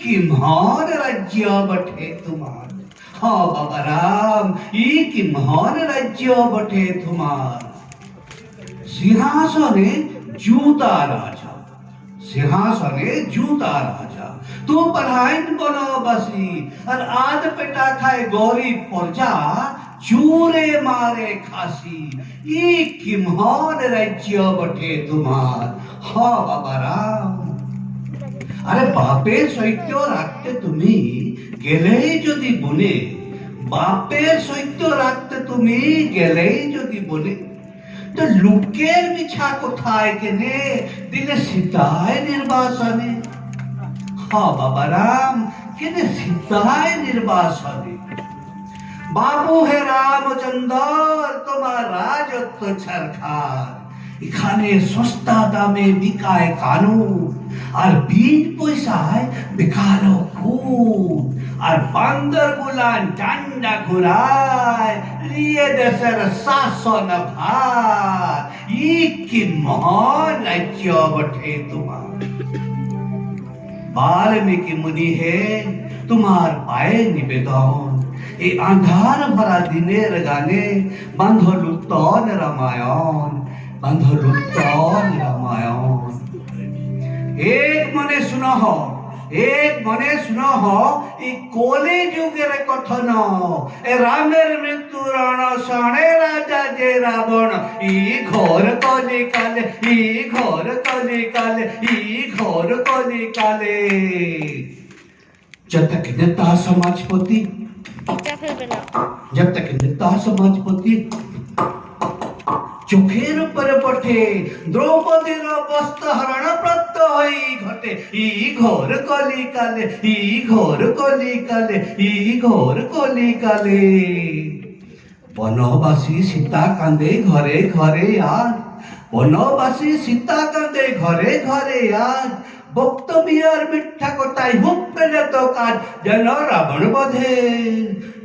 কি মহান রাজ্য বটে তোমার। হ্যাঁ বাবা রাম, কি মহান রাজ্য বটে তোমার। সিংহাসনে জুতা রাজা, সিংহাসনে জুতা রাজা, তো পढ़ाइन বনবাসী, আর আধ পেটা খায় গরিব প্রজা, চুরে মারে খাসি। কি মহান রাজ্য বটে তোমার। হ্যাঁ বাবা রাম। আরে বাপের সৈত্য রাখতে তুমি গেলেই যদি বনে, বাপের সৈত্য রাখতে তুমি গেলেই যদি বনে, তো লোকের মিছা কোথায় কেনে দিলে সীতায় নির্বাসনে। হ্যাঁ বাবা রাম, কেনে সীতায় নির্বাসনে। বাবু হে রামচন্দ্র, তোমার রাজত্ব ছারখার, এখানে সস্তা দামে বিকায় কানুন, আর বিন পয়সায় বেকালো খুন, আর বান্দর গুলান ডান্ডা ঘুরায় লিয়ে দেশের শাসন ভার। কি মহান রাজ্য বটে তোমার। বাল্মীকি মুনি হে তোমার পায়ে নিবেদন, এই আন্ধার ভরা দিনের গানে বাঁধলু তন রামায়ণ, বাঁধলু তন রামায়ণ। এক মনে শুনহ, এক মনে শুনহ, এই কলি যুগের কথন, এ রামের মৃত্যু রণ শনে রাজা যে রাবণ। ঘোর কলি কালে, ঘোর কলি কালে, ঘোর কলি কালে। जब तक नेता समाजपति, जब तक नेता समाजपति চোখের উপরে পঠে দ্রৌপদীর বস্ত্রহরণ প্রত্যয় ঘটে। ঘোর কলিকালে, ঘোর কলিকালে, ঘোর কলিকালে। বনবাসী সীতা কান্দে ঘরে ঘরে আজ, বনবাসী সীতা কান্দে ঘরে ঘরে আজ। বক্তব্যের মিথ্যা কথায় হুক পেলে তো কাজ, যেন রাবণ বধে,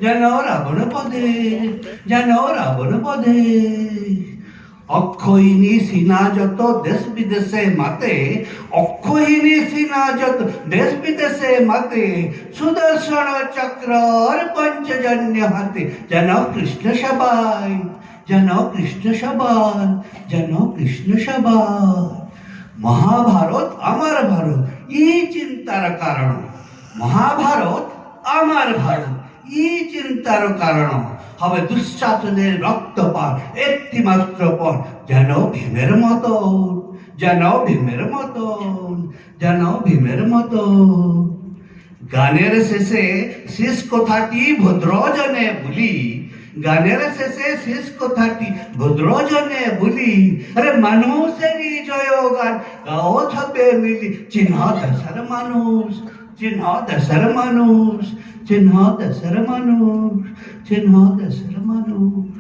যেন রাবণ বধে, যেন রাবণ বধে। অক্ষয়িনী সিনা যত দেশ বিদেশে মাতে, অক্ষয়িনী সিনা যত দেশ বিদেশে মাতে, সুদর্শন চক্রর পঞ্চজন্য হাতে। যেন কৃষ্ণ সবাই, যেন কৃষ্ণ সবাই, যেন কৃষ্ণ সবাই। মহাভারত আমার ভারত, চিন্তার কারণ। মহাভারত আমার ভারত, চিন্তার কারণ। হবে দুঃশাসনের রক্তপাত একটি মাত্র পর, যেন ভীমের মতন, যেন ভীমের মতন, যেন ভীমের মতন। গানের শেষে শেষ কথাটি ভদ্রজনে বলি, গানের শেষে শেষ কথাটি ভদ্রজনে বলি। আরে মানুষেরই জয় গান গাও থাকবে মিলি, চিহ্ন দেশের মানুষ, চিহ্ন দেশের মানুষ, চিহ্ন দেশের মানুষ, চিহ্ন দেশের মানুষ।